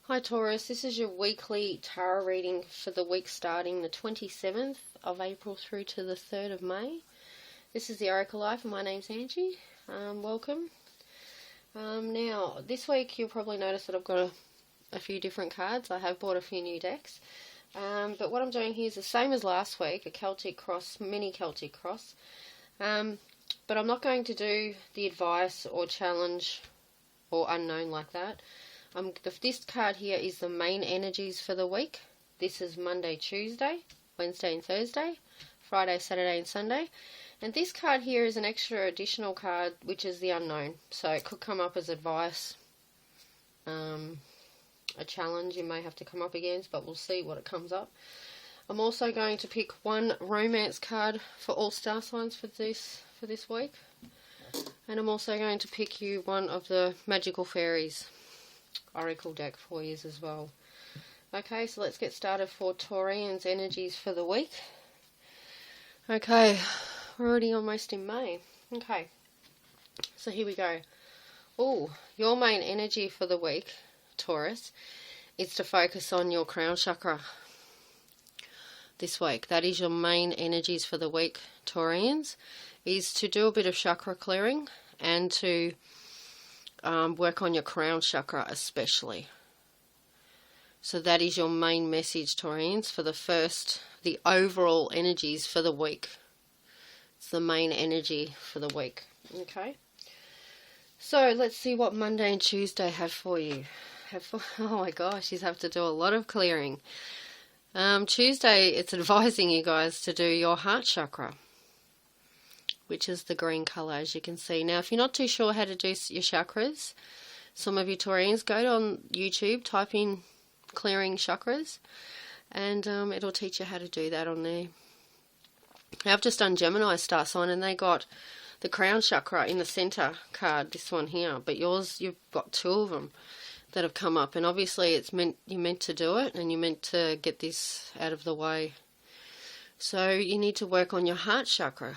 Hi Taurus, this is your weekly tarot reading for the week starting the 27th of April through to the 3rd of May. This is the Oracle Life and my name's Angie. Welcome. Now, this week you'll probably notice that I've got a few different cards. I have bought a few new decks. But what I'm doing here is the same as last week, a Celtic cross, mini Celtic cross. But I'm not going to do the advice or challenge or unknown like that. This card here is the main energies for the week. This is Monday, Tuesday, Wednesday and Thursday, Friday, Saturday and Sunday. And this card here is an extra additional card, which is the unknown. So it could come up as advice, a challenge you may have to come up against, but we'll see what it comes up. I'm also going to pick one romance card for all star signs for this week. And I'm also going to pick you one of the magical fairies Oracle deck for you as well. Okay, so let's get started for Taurians energies for the week. Okay, we're already almost in May. Okay, so here we go. Oh, your main energy for the week, Taurus, is to focus on your crown chakra this week. That is your main energies for the week, Taurians, is to do a bit of chakra clearing and to work on your crown chakra especially. So that is your main message, Taurians, for the overall energies for the week. It's the main energy for the week. Okay. So let's see what Monday and Tuesday have for you. Oh my gosh, you have to do a lot of clearing. Tuesday, it's advising you guys to do your heart chakra, which is the green colour, as you can see. Now, if you're not too sure how to do your chakras, some of you Taurians, go on YouTube, type in clearing chakras, and it'll teach you how to do that on there. Now, I've just done Gemini star sign, and they got the crown chakra in the centre card, this one here, but yours, you've got two of them that have come up, and obviously you're meant to do it, and you're meant to get this out of the way. So you need to work on your heart chakra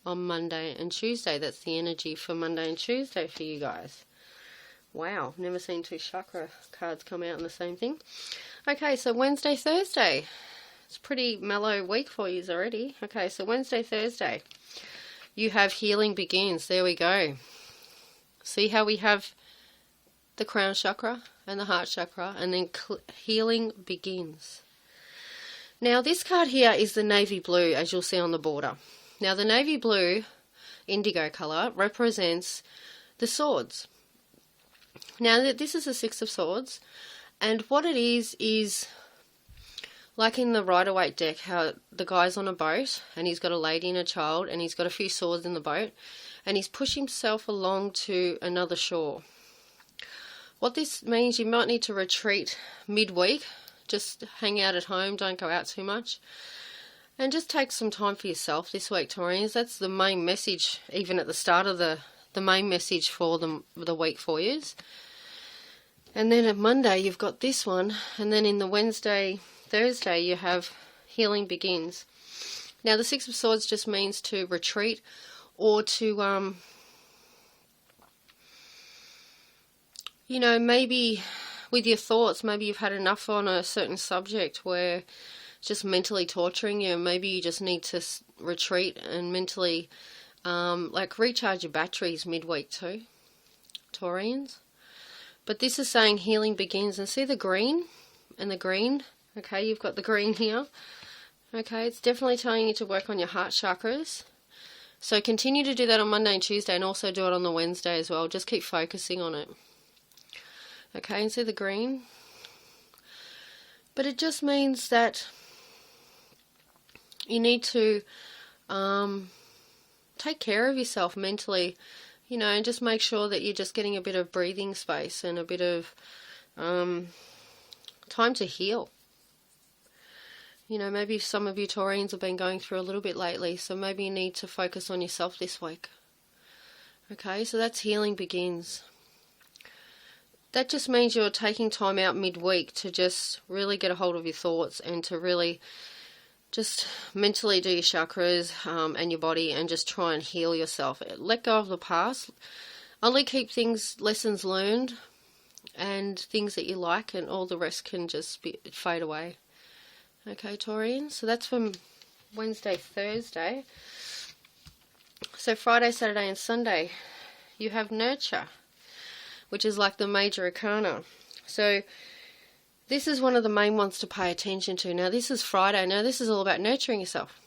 on Monday and Tuesday. That's the energy for Monday and Tuesday for you guys. Wow, I've never seen two chakra cards come out in the same thing. Okay, so Wednesday, Thursday. It's a pretty mellow week for you already. Okay, so Wednesday, Thursday. You have healing begins. There we go. See how we have the crown chakra and the heart chakra, and then healing begins. Now, this card here is the navy blue, as you'll see on the border. Now, the navy blue, indigo colour, represents the swords. Now, this is the Six of Swords, and what it is like in the Rider-Waite deck, how the guy's on a boat, and he's got a lady and a child, and he's got a few swords in the boat, and he's pushing himself along to another shore. What this means, you might need to retreat midweek, just hang out at home, don't go out too much. And just take some time for yourself this week, Taurians. That's the main message, even at the start of the main message for the week for you. And then at Monday, you've got this one. And then in the Wednesday, Thursday, you have healing begins. Now, the Six of Swords just means to retreat or to, maybe with your thoughts, maybe you've had enough on a certain subject where just mentally torturing you, and maybe you just need to retreat and mentally recharge your batteries midweek too, Taurians. But this is saying healing begins, and see the green and the green. Okay, you've got the green here. Okay, it's definitely telling you to work on your heart chakras. So continue to do that on Monday and Tuesday, and also do it on the Wednesday as well. Just keep focusing on it. Okay, and see the green. But it just means that you need to take care of yourself mentally, and just make sure that you're just getting a bit of breathing space and a bit of time to heal. Maybe some of you Taurians have been going through a little bit lately, so maybe you need to focus on yourself this week. Okay, so that's healing begins. That just means you're taking time out midweek to just really get a hold of your thoughts and to really just mentally do your chakras and your body, and just try and heal yourself. Let go of the past. Only keep lessons learned and things that you like, and all the rest can just fade away. Okay, Taurians, so that's from Wednesday, Thursday. So Friday, Saturday and Sunday, you have nurture, which is like the major arcana. So this is one of the main ones to pay attention to. Now this is Friday. Now this is all about nurturing yourself.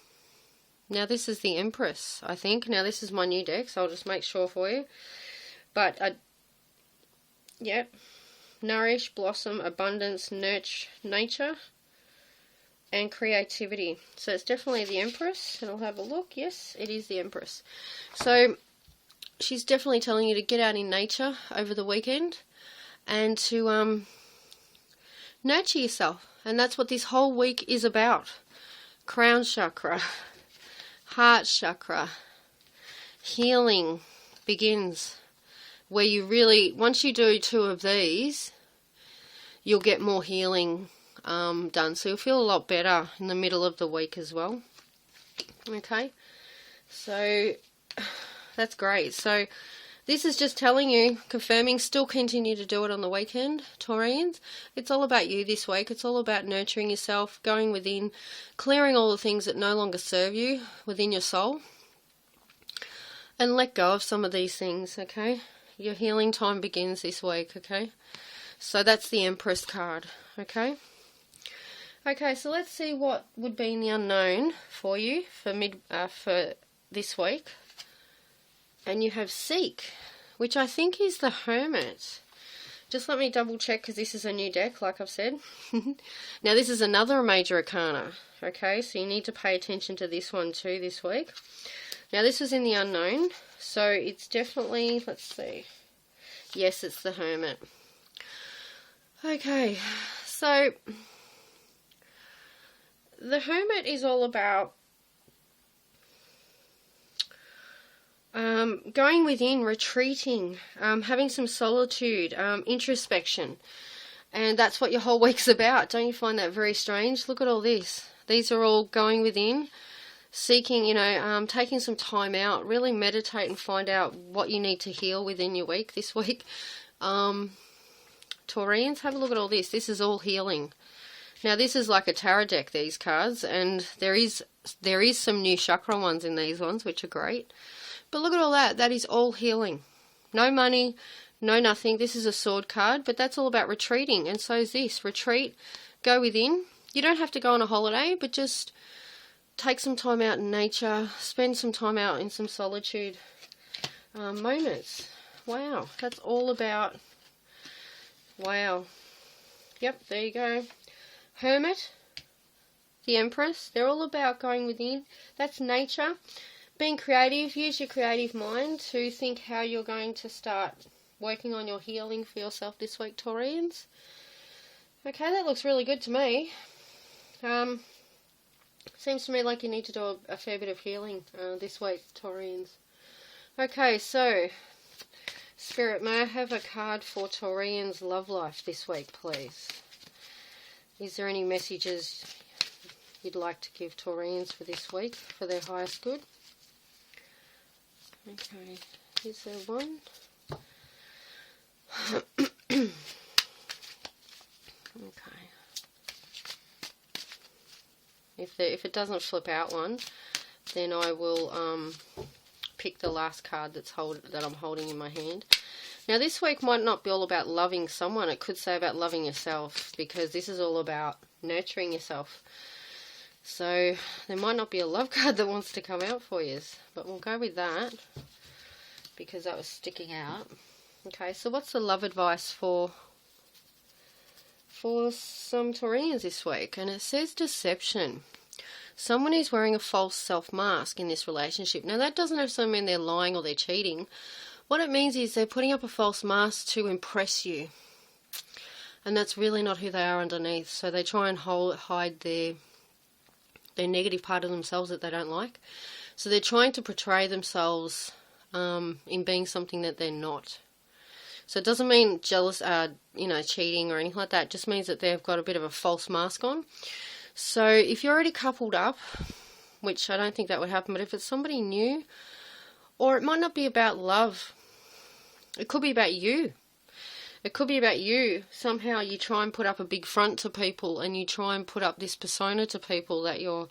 Now this is the Empress, I think. Now this is my new deck, so I'll just make sure for you. But, yep, nourish, blossom, abundance, nurture, nature, and creativity. So it's definitely the Empress, and I'll have a look. Yes, it is the Empress. So she's definitely telling you to get out in nature over the weekend and to nurture yourself. And that's what this whole week is about. Crown chakra, heart chakra, healing begins. Where you really, once you do 2 of these, you'll get more healing done. So you'll feel a lot better in the middle of the week as well. Okay, so that's great. So this is just telling you, confirming, still continue to do it on the weekend, Taurians. It's all about you this week. It's all about nurturing yourself, going within, clearing all the things that no longer serve you within your soul. And let go of some of these things, okay? Your healing time begins this week, okay? So that's the Empress card, okay? Okay, so let's see what would be in the unknown for you for this week. And you have Seek, which I think is the Hermit. Just let me double check, because this is a new deck, like I've said. Now this is another major arcana, okay? So you need to pay attention to this one too this week. Now this is in the unknown, so it's definitely, let's see, yes, it's the Hermit. Okay, so the Hermit is all about going within, retreating, having some solitude, introspection, and that's what your whole week's about. Don't you find that very strange? Look at all this. These are all going within, seeking, taking some time out, really meditate and find out what you need to heal within your week this week. Taurians, have a look at all this. This is all healing. Now this is like a tarot deck, these cards, and there is some new chakra ones in these ones, which are great. But look at all that. That is all healing. No money, no nothing. This is a sword card, but that's all about retreating, and so is this. Retreat, go within. You don't have to go on a holiday, but just take some time out in nature, spend some time out in some solitude moments. Wow, that's all about, wow. Yep, there you go. Hermit, the Empress, they're all about going within. That's nature. Being creative, use your creative mind to think how you're going to start working on your healing for yourself this week, Taurians. Okay, that looks really good to me. Seems to me like you need to do a fair bit of healing this week, Taurians. Okay, so, Spirit, may I have a card for Taurians' love life this week, please? Is there any messages you'd like to give Taurians for this week, for their highest good? Okay, is there one? Okay. If it doesn't flip out one, then I will pick the last card that I'm holding in my hand. Now this week might not be all about loving someone. It could say about loving yourself, because this is all about nurturing yourself. So there might not be a love card that wants to come out for you, but we'll go with that because that was sticking out. Okay, so what's the love advice for some Taurians this week? And it says deception. Someone is wearing a false self-mask in this relationship. Now that doesn't necessarily mean they're lying or they're cheating. What it means is they're putting up a false mask to impress you. And that's really not who they are underneath. So they try and hide their negative part of themselves that they don't like. So they're trying to portray themselves in being something that they're not. So it doesn't mean jealous, cheating or anything like that. It just means that they've got a bit of a false mask on. So if you're already coupled up, which I don't think that would happen, but if it's somebody new, or it might not be about love, it could be about you. It could be about you. Somehow you try and put up a big front to people, and you try and put up this persona to people that you're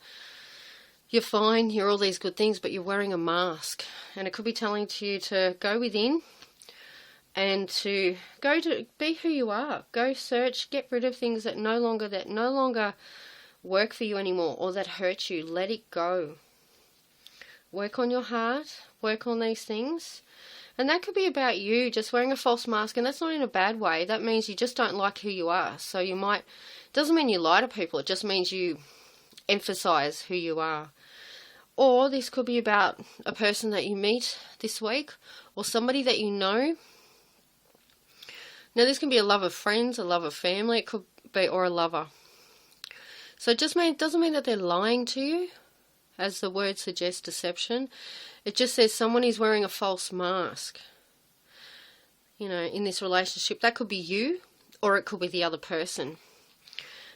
fine, you're all these good things, but you're wearing a mask. And it could be telling to you to go within and to be who you are. Go search, get rid of things that no longer work for you anymore, or that hurt you. Let it go. Work on your heart, work on these things. And that could be about you just wearing a false mask, and that's not in a bad way. That means you just don't like who you are. So you might, doesn't mean you lie to people, it just means you emphasize who you are. Or this could be about a person that you meet this week, or somebody that you know. Now this can be a love of friends, a love of family, it could be, or a lover. So it doesn't mean that they're lying to you, as the word suggests, deception. It just says someone is wearing a false mask, you know, in this relationship. That could be you, or it could be the other person.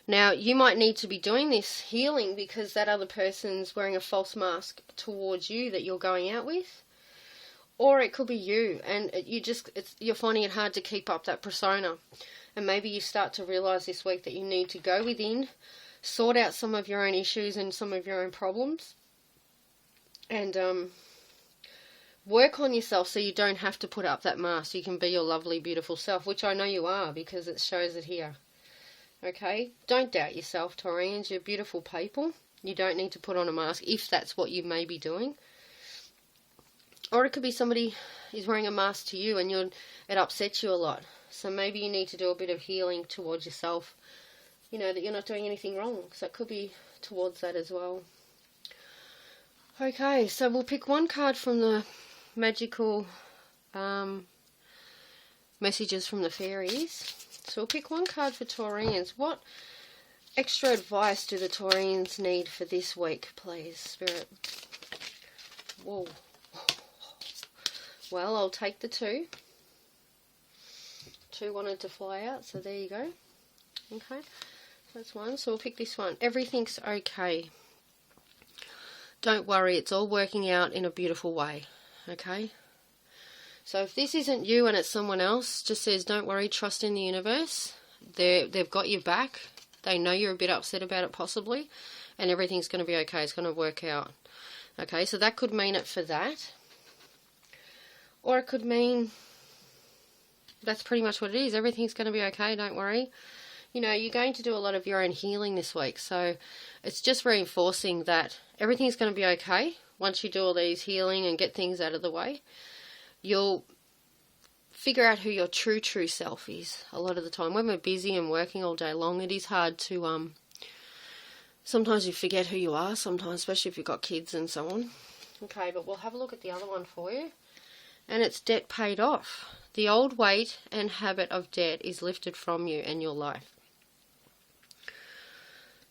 Now, you might need to be doing this healing because that other person's wearing a false mask towards you that you're going out with. Or it could be you, and you're finding it hard to keep up that persona. And maybe you start to realize this week that you need to go within, sort out some of your own issues and some of your own problems, and work on yourself so you don't have to put up that mask. You can be your lovely, beautiful self, which I know you are because it shows it here. Okay? Don't doubt yourself, Taurians. You're beautiful people. You don't need to put on a mask if that's what you may be doing. Or it could be somebody is wearing a mask to you and it upsets you a lot. So maybe you need to do a bit of healing towards yourself. You know, that you're not doing anything wrong. So it could be towards that as well. Okay, so we'll pick one card from the magical messages from the fairies. So we'll pick one card for Taurians. What extra advice do the Taurians need for this week, please, Spirit? Whoa. Well, I'll take the two. Two wanted to fly out, so there you go. Okay, that's one. So we'll pick this one. Everything's okay. Don't worry, it's all working out in a beautiful way. Okay? So if this isn't you and it's someone else, just says, don't worry, trust in the universe. They've got your back. They know you're a bit upset about it possibly, and everything's going to be okay. It's going to work out. Okay, so that could mean it for that. Or it could mean that's pretty much what it is. Everything's going to be okay, don't worry. You know, you're going to do a lot of your own healing this week, so it's just reinforcing that everything's going to be okay. Once you do all these healing and get things out of the way, you'll figure out who your true self is. A lot of the time when we're busy and working all day long, it is hard to sometimes you forget who you are, sometimes, especially if you've got kids and so on. Okay, but we'll have a look at the other one for you. And it's debt paid off. The old weight and habit of debt is lifted from you and your life.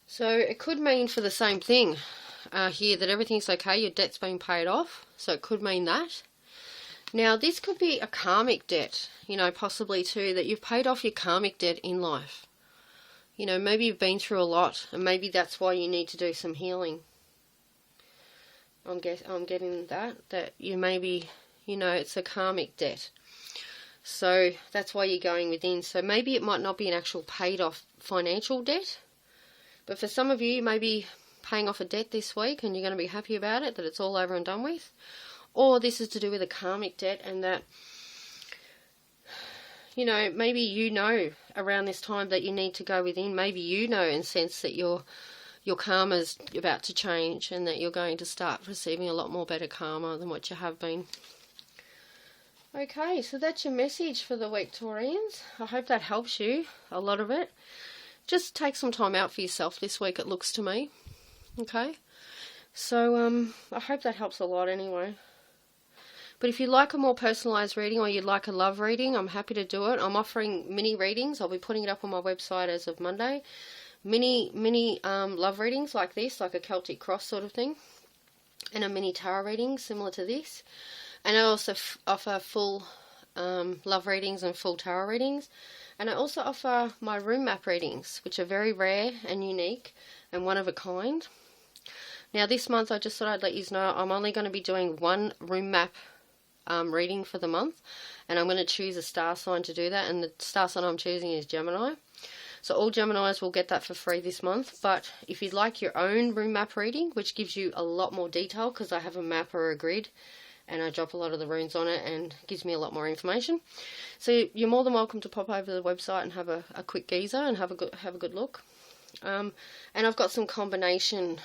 So it could mean for the same thing here, that everything's okay, your debt's been paid off. So it could mean that. Now, this could be a karmic debt, you know, possibly too, that you've paid off your karmic debt in life. You know, maybe you've been through a lot, and maybe that's why you need to do some healing. I'm getting that you maybe, you know, it's a karmic debt. So that's why you're going within. So maybe it might not be an actual paid off financial debt, but for some of you, you may be paying off a debt this week and you're going to be happy about it, that it's all over and done with. Or this is to do with a karmic debt, and that, you know, maybe you know around this time that you need to go within. Maybe you know and sense that your karma's about to change and that you're going to start receiving a lot more better karma than what you have been. Okay, so that's your message for the week, Taurians. I hope that helps you, a lot of it. Just take some time out for yourself this week, it looks to me. Okay? So, I hope that helps a lot anyway. But if you'd like a more personalised reading, or you'd like a love reading, I'm happy to do it. I'm offering mini readings. I'll be putting it up on my website as of Monday. Mini love readings like this, like a Celtic cross sort of thing. And a mini tarot reading similar to this. And I also offer full love readings and full tarot readings. And I also offer my room map readings, which are very rare and unique and one of a kind. Now this month I just thought I'd let you know I'm only going to be doing one room map reading for the month, and I'm going to choose a star sign to do that, and the star sign I'm choosing is Gemini. So all Geminis will get that for free this month, but if you'd like your own room map reading, which gives you a lot more detail, because I have a map or a grid, and I drop a lot of the runes on it, and gives me a lot more information. So you're more than welcome to pop over to the website and have a quick geezer and have a good look. And I've got some combination,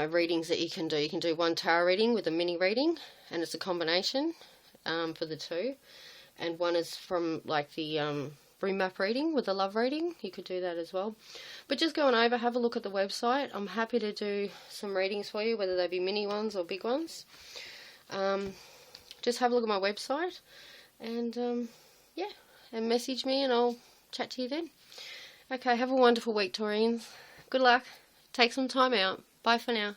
readings that you can do. You can do one tarot reading with a mini reading, and it's a combination for the two. And one is from like the room map reading with the love reading. You could do that as well. But just go on over, have a look at the website. I'm happy to do some readings for you, whether they be mini ones or big ones. Just have a look at my website, and and message me, and I'll chat to you then. Okay, have a wonderful week, Taurians. Good luck. Take some time out. Bye for now.